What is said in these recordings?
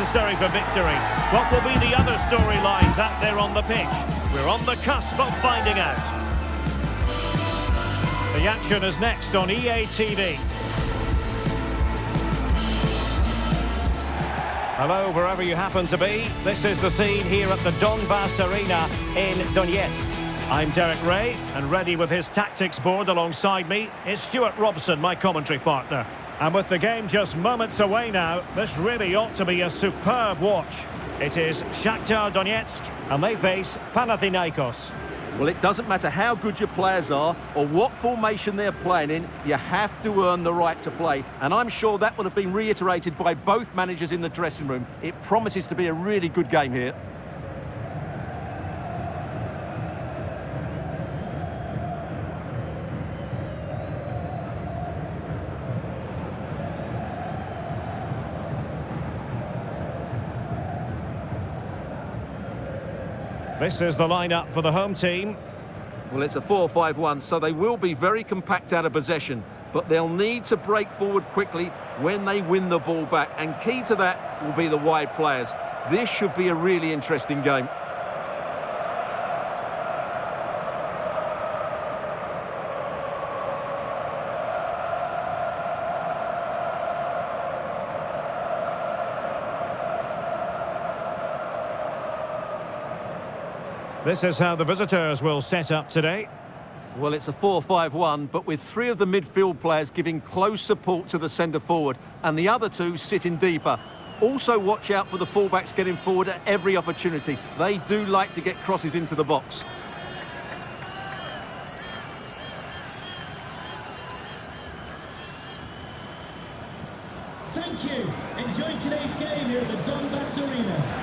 necessary for victory. What will be the other storylines out there on the pitch? We're on the cusp of finding out. The action is next on EA TV. Hello, wherever you happen to be. This is the scene here at the Donbass Arena in Donetsk. I'm Derek Ray, and ready with his tactics board alongside me is Stuart Robson, my commentary partner. And with the game just moments away now, this really ought to be a superb watch. It is Sακτar Donetsk, and they face Panathinaikos. Well, it doesn't matter how good your players are or what formation they're playing in, you have to earn the right to play. And I'm sure that would have been reiterated by both managers in the dressing room. It promises to be a really good game here. This is the lineup for the home team. Well, it's a 4-5-1, so they will be very compact out of possession, but they'll need to break forward quickly when they win the ball back, and key to that will be the wide players. This should be a really interesting game. This is how the visitors will set up today. Well, it's a 4-5-1, but with three of the midfield players giving close support to the centre forward, and the other two sitting deeper. Also watch out for the fullbacks getting forward at every opportunity. They do like to get crosses into the box. Thank you. Enjoy today's game here at the Donbass Arena.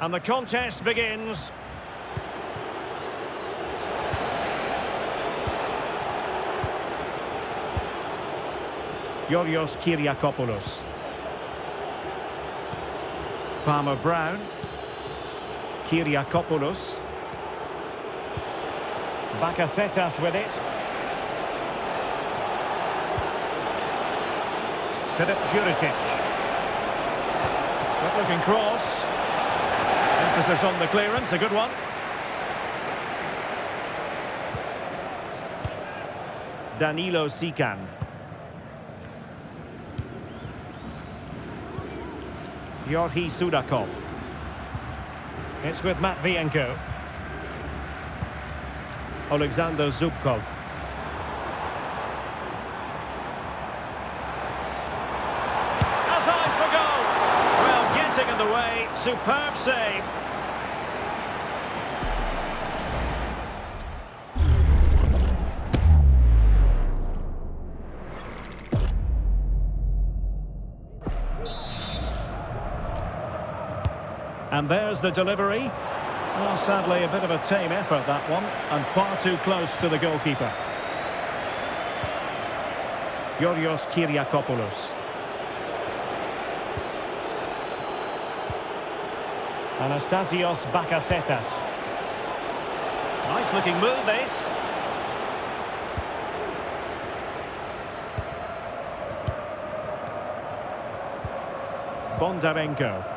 And the contest begins. Yorios Kyriakopoulos. Palmer Brown. Kyriakopoulos. Bakasetas with it. Filip Juricic. Good looking cross. Emphasis on the clearance, a good one. Danilo Sikan. Georgi Sudakov. It's with Matvienko. Alexander Zubkov. As eyes for goal. Well, getting in the way. Superb save. And there's the delivery. Well, sadly, a bit of a tame effort, that one, and far too close to the goalkeeper. Yorios Kyriakopoulos. Anastasios Bakasetas. Nice looking move, this. Bondarenko.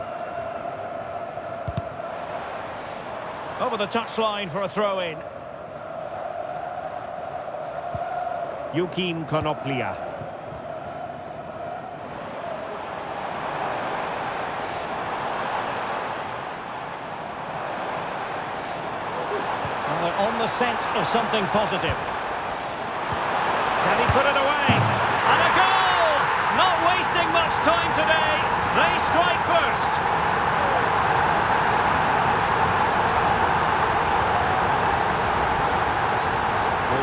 Over the touchline for a throw-in. Yukim Konoplia. Well, they're on the scent of something positive. Can he put it away? And a goal! Not wasting much time today. They strike first.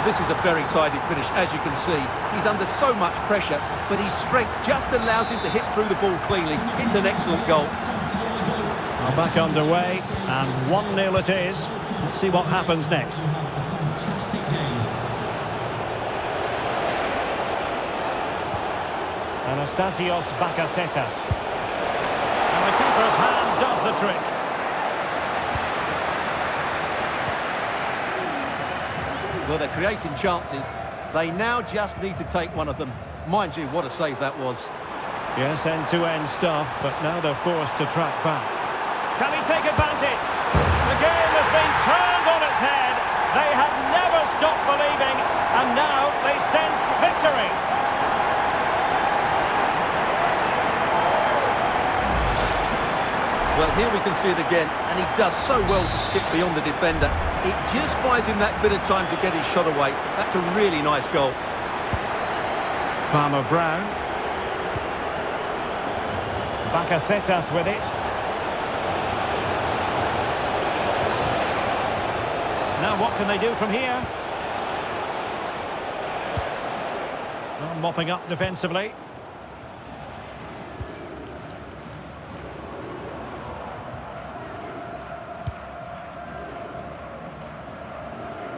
This is a very tidy finish, as you can see. He's under so much pressure, but his strength just allows him to hit through the ball cleanly. It's an excellent goal. Well, back underway, and 1-0 it is. Let's see what happens next. Anastasios Bakasetas. And the keeper's hand does the trick. Well, they're creating chances. They now just need to take one of them. Mind you, what a save that was. Yes, end-to-end stuff, but now they're forced to track back. Can he take advantage? The game has been turned on its head. They have never stopped believing, and now they sense victory. Well, here we can see it again, and he does so well to skip beyond the defender. It just buys him that bit of time to get his shot away. That's a really nice goal. Palmer Brown. Bakasetas with it. Now what can they do from here? Well, mopping up defensively.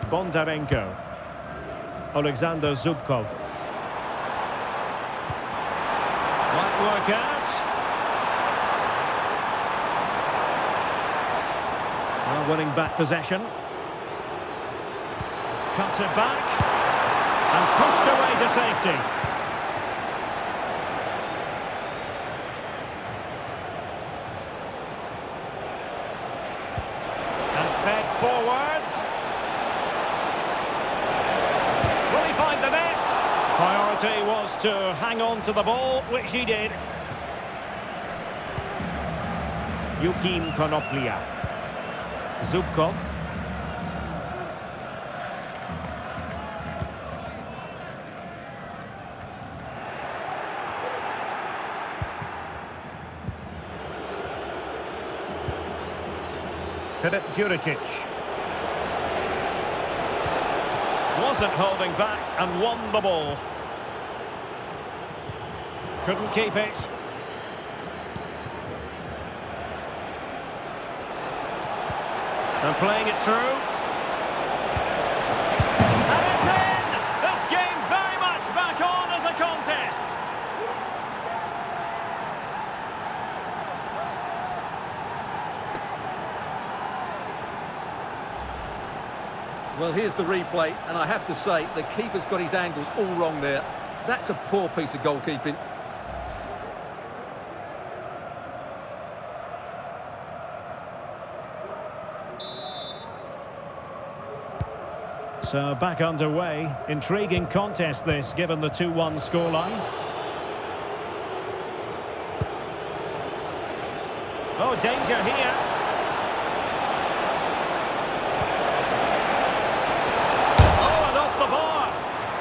Bondarenko. Alexander Zubkov. Might work out. Well, winning back possession. Cuts it back. And pushed away to safety. And fed forwards. Priority was to hang on to the ball, which he did. Yukim Konoplia. Zubkov. Filip Juricic. Wasn't holding back and won the ball. Couldn't keep it. And playing it through. And it's in! This game very much back on as a contest. Well, here's the replay, and I have to say, the keeper's got his angles all wrong there. That's a poor piece of goalkeeping. So back underway. Intriguing contest this, given the 2-1 scoreline. Oh, danger here.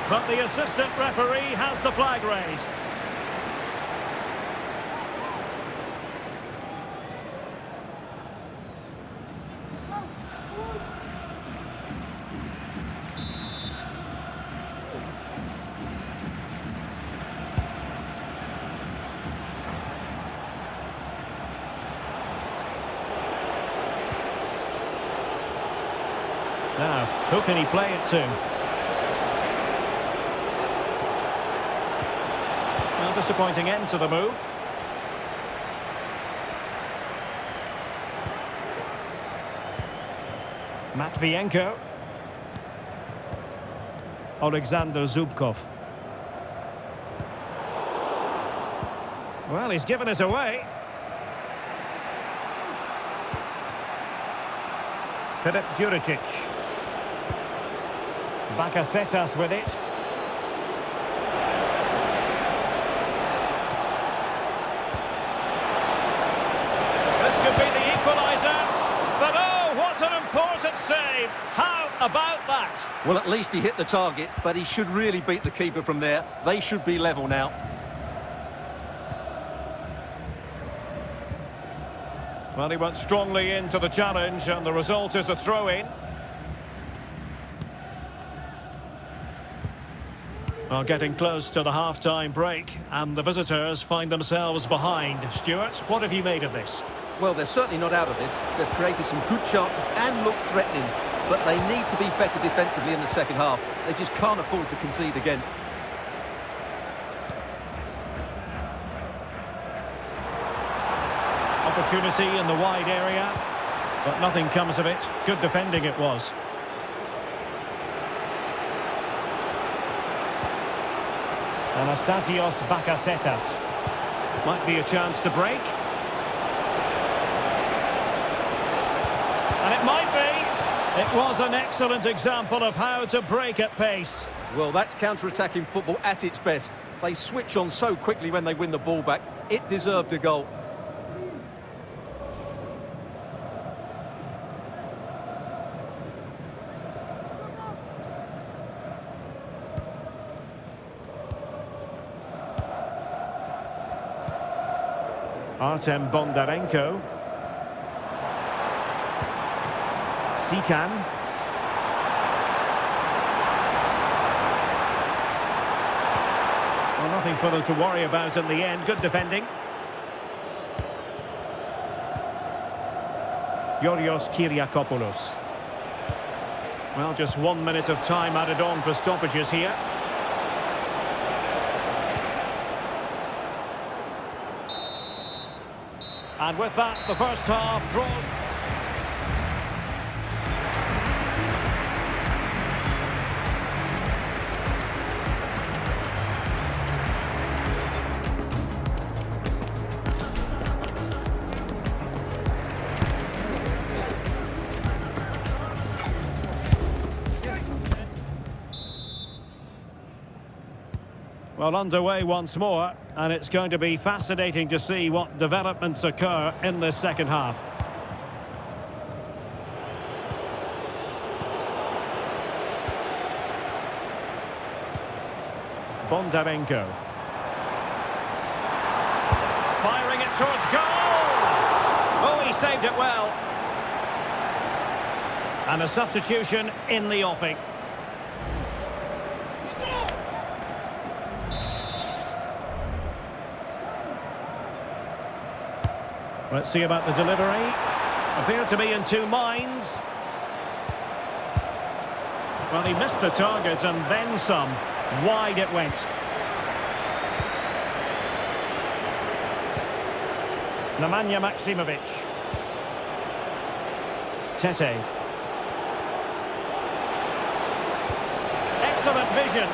But the assistant referee has the flag raised. Now, who can he play it to? Disappointing end to the move. Matvienko. Alexander Zubkov. Well, he's given us away. Filip Juricic. Bakasetas with it. Save. How about that? Well, at least he hit the target, but he should really beat the keeper from there. They should be level now. Well, he went strongly into the challenge, and the result is a throw-in. Well, getting close to the half-time break, and the visitors find themselves behind. Stuart, what have you made of this? Well, they're certainly not out of this. They've created some good chances and looked threatening, but they need to be better defensively in the second half. They just can't afford to concede again. opportunity in the wide area, but nothing comes of it. Good defending it was. Anastasios Bakasetas. Might be a chance to break. And it might be. It was an excellent example of how to break at pace. Well, that's counter-attacking football at its best. They switch on so quickly when they win the ball back. It deserved a goal. Artem Bondarenko. Sikan. Well, nothing for them to worry about in the end. Good defending. Yorios Kyriakopoulos. Well, just 1 minute of time added on for stoppages here. And with that, the first half drawn. Well, underway once more, and it's going to be fascinating to see what developments occur in this second half. Bondarenko. Firing it towards goal! Oh, he saved it well. And a substitution in the offing. Let's see about the delivery. Appeared to be in two minds. Well, he missed the target and then some. Wide it went. Nemanja Maksimovic. Tete. Excellent vision.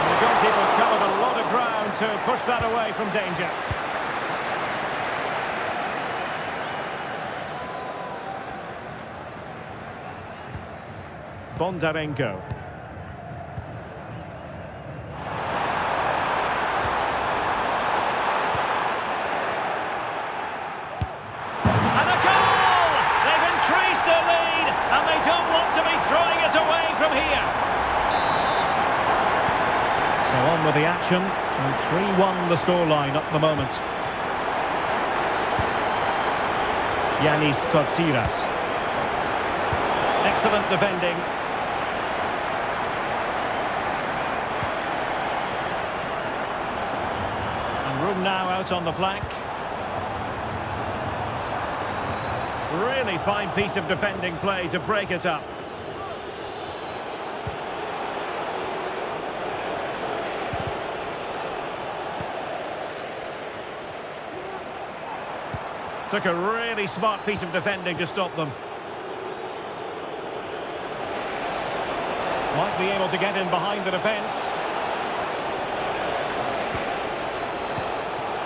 The goalkeeper covered a lot of ground to push that away from danger. Bondarenko. And a goal! They've increased their lead, and they don't want to be throwing it away from here. So on with the action, and 3-1 the scoreline at the moment. Yanis Kotsiras. Excellent defending. And room now out on the flank. Really fine piece of defending play to break it up. Took a really smart piece of defending to stop them. Might be able to get in behind the defence.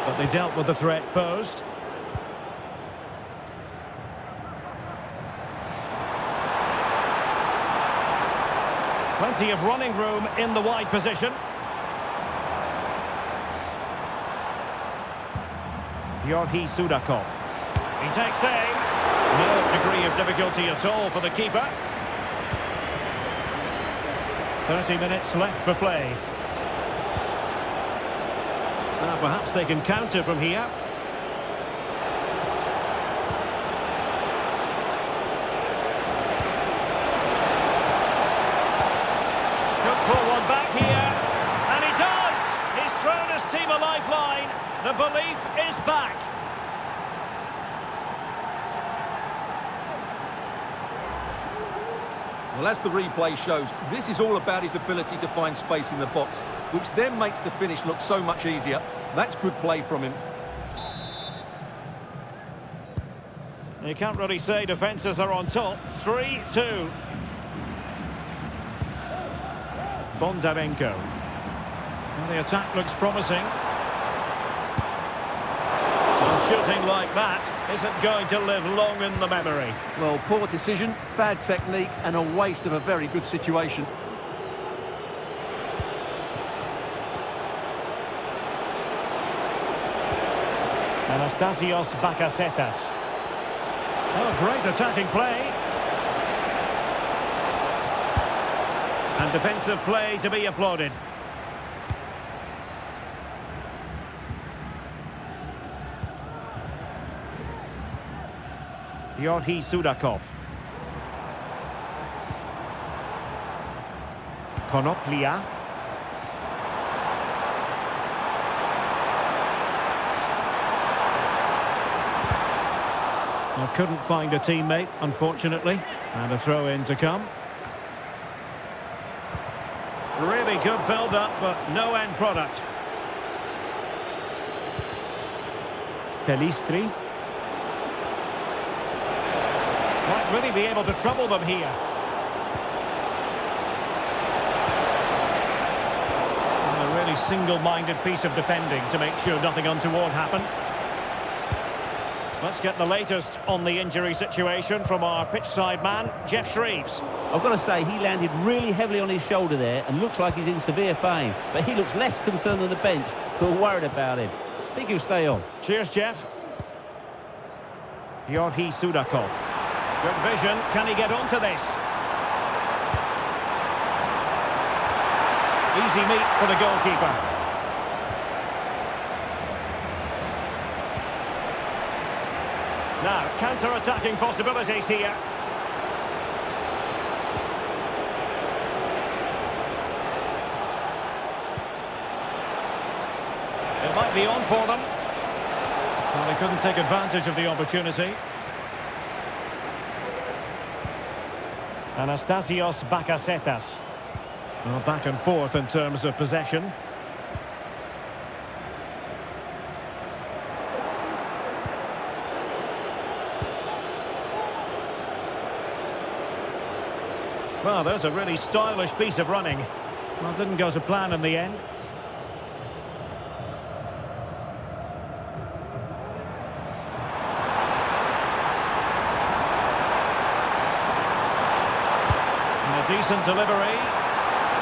But they dealt with the threat posed. Plenty of running room in the wide position. Georgi Sudakov. He takes aim. No degree of difficulty at all for the keeper. 30 minutes left for play. Now perhaps they can counter from here. Could pull one back here. And he does! He's thrown his team a lifeline. The belief is back. Well, as the replay shows, this is all about his ability to find space in the box, which then makes the finish look so much easier. That's good play from him. You can't really say defences are on top. 3-2. Bondarenko. Well, the attack looks promising. Well, shooting like that isn't going to live long in the memory. Well, poor decision, bad technique, and a waste of a very good situation. Anastasios Bakasetas. Oh, great attacking play. And defensive play to be applauded. Georgi Sudakov. Konoplia. Well, couldn't find a teammate, unfortunately. And a throw-in to come. Really good build-up, but no end product. Pelistri. Might really be able to trouble them here. And a really single-minded piece of defending to make sure nothing untoward happened. Let's get the latest on the injury situation from our pitch-side man, Jeff Shreeves. I've got to say, he landed really heavily on his shoulder there and looks like he's in severe pain. But he looks less concerned than the bench, who are worried about him. I think he'll stay on. Cheers, Jeff. Georgi Sudakov. Good vision. Can he get onto this? Easy meet for the goalkeeper. Now, counter-attacking possibilities here. It might be on for them. Well, they couldn't take advantage of the opportunity. Anastasios Bakasetas. Well, back and forth in terms of possession. Well, there's a really stylish piece of running. Well, didn't go to plan in the end. And a decent delivery.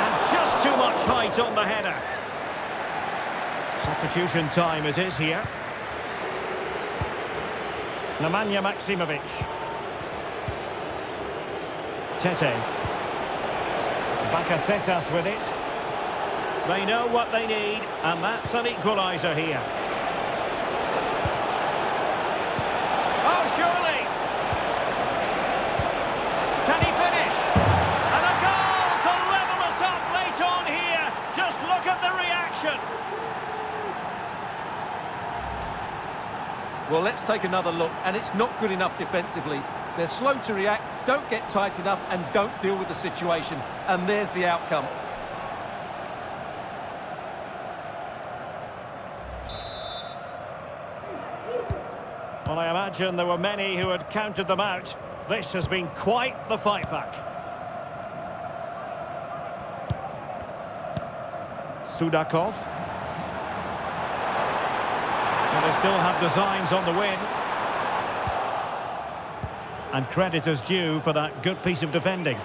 And just too much height on the header. Substitution time it is here. Nemanja Maksimovic. Tete. Bakasetas with it. They know what they need, and that's an equaliser here. Oh, surely! Can he finish? And a goal to level it up late on here. Just look at the reaction. Well, let's take another look, and it's not good enough defensively. They're slow to react, don't get tight enough, and don't deal with the situation. And there's the outcome. Well, I imagine there were many who had counted them out. This has been quite the fight back. Sudakov. And they still have designs on the win. And credit is due for that good piece of defending.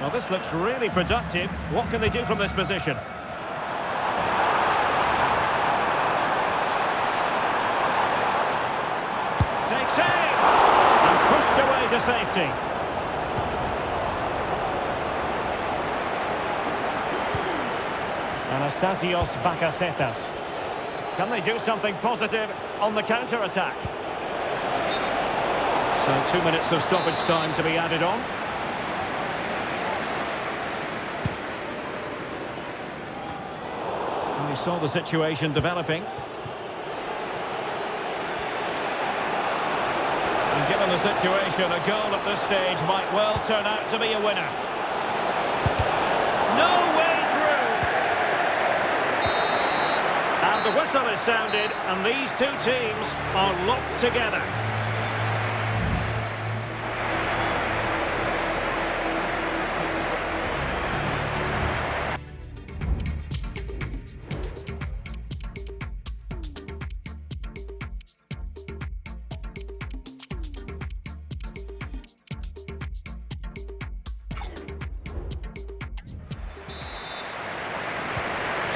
Well, this looks really productive. What can they do from this position? Takes aim! And pushed away to safety. Anastasios Bakasetas. Can they do something positive on the counter-attack? So 2 minutes of stoppage time to be added on. He saw the situation developing. And given the situation, a goal at this stage might well turn out to be a winner. No way through! And the whistle is sounded, and these two teams are locked together.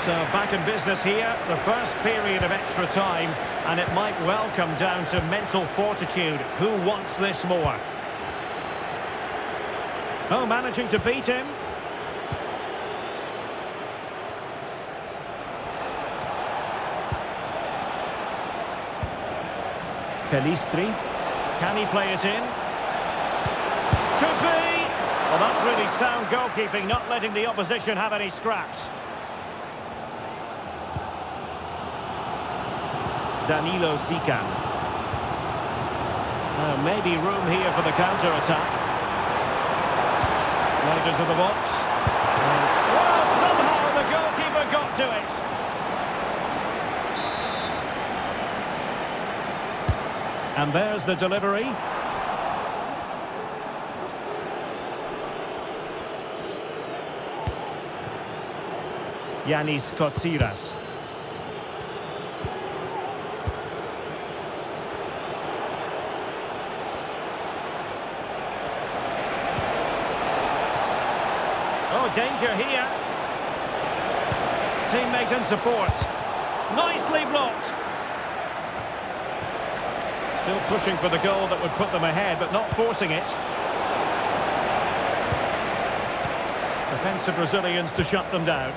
So back in business here, the first period of extra time, and it might well come down to mental fortitude. Who wants this more? Oh, managing to beat him. Pelistri. Can he play it in? Could be! Well, that's really sound goalkeeping, not letting the opposition have any scraps. Danilo Sican. Maybe room here for the counter-attack. Right into the box. Well, somehow the goalkeeper got to it. And there's the delivery. Yanis Kotsiras. Oh, danger here. Teammate in support. Nicely blocked. Still pushing for the goal that would put them ahead, but not forcing it. Defensive Brazilians to shut them down.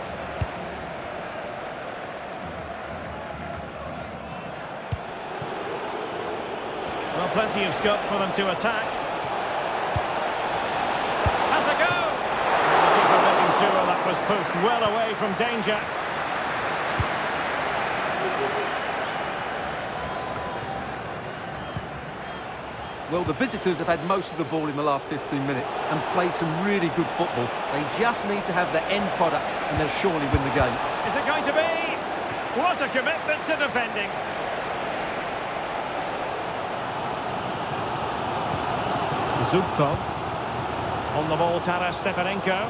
Well, plenty of scope for them to attack. That was pushed well away from danger. Well, the visitors have had most of the ball in the last 15 minutes and played some really good football. They just need to have the end product and they'll surely win the game. Is it going to be? What a commitment to defending. Zubkov. On the ball, Taras Stepanenko.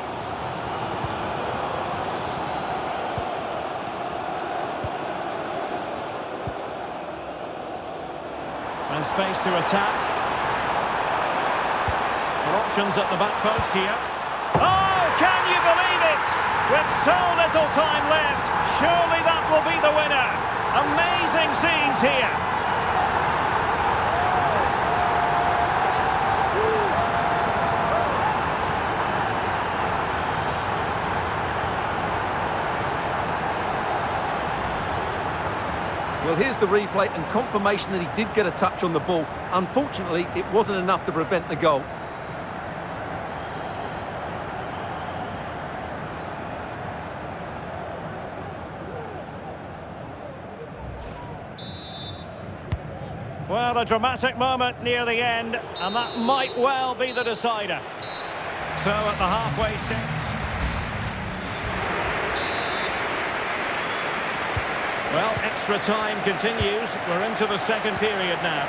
And space to attack. Options at the back post here. Oh, can you believe it? With so little time left, surely that will be the winner. Amazing scenes here. Well, here's the replay and confirmation that he did get a touch on the ball. Unfortunately, it wasn't enough to prevent the goal. Well, a dramatic moment near the end, and that might well be the decider. So at the halfway stage. Well, extra time continues. We're into the second period now.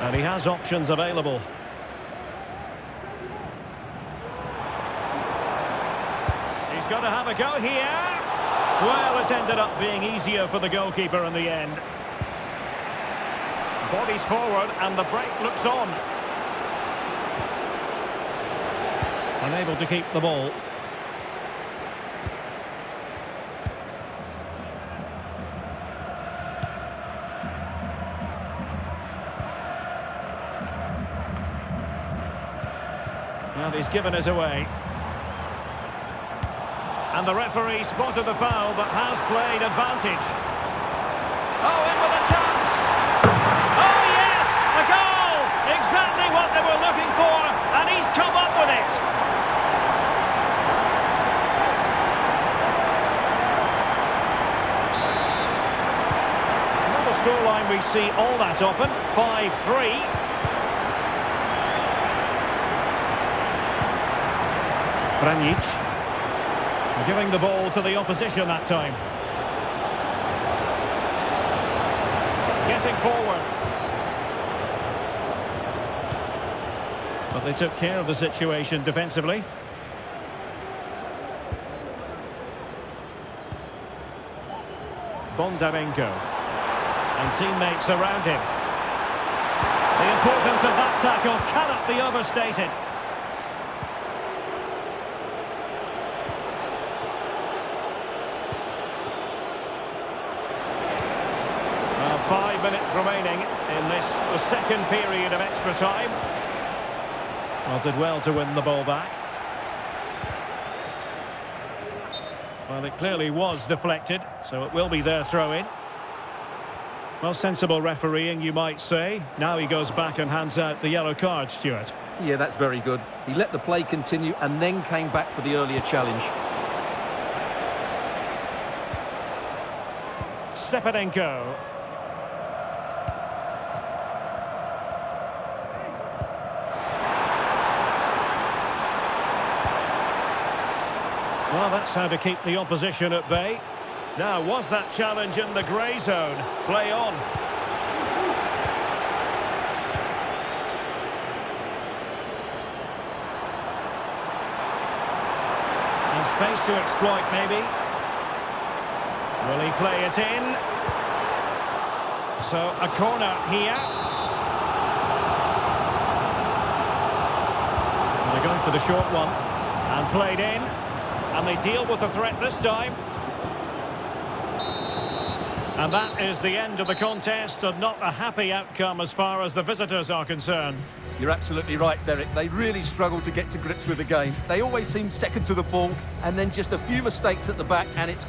And he has options available. He's got to have a go here. Well, it ended up being easier for the goalkeeper in the end. Bodies forward and the break looks on. Unable to keep the ball. And he's given us away. And the referee spotted the foul but has played advantage. Oh, in with a chance! Oh yes! A goal! Exactly what they were looking for! something we see all that often. 5-3. Branic. Giving the ball to the opposition that time. Getting forward. But they took care of the situation defensively. Bondarenko. And teammates around him. The importance of that tackle cannot be overstated. 5 minutes remaining in this, the second period of extra time. Well, did well to win the ball back. Well, it clearly was deflected, so it will be their throw-in. Well, sensible refereeing, you might say. Now he goes back and hands out the yellow card, Stuart. Yeah, that's very good. He let the play continue and then came back for the earlier challenge. Stepanenko. Well, that's how to keep the opposition at bay. Now, was that challenge in the grey zone? Play on. And space to exploit, maybe. Will he play it in? So, a corner here. And they're going for the short one. And played in. And they deal with the threat this time. And that is the end of the contest, and not a happy outcome as far as the visitors are concerned. You're absolutely right, Derek. They really struggled to get to grips with the game. They always seemed second to the ball, and then just a few mistakes at the back, and it's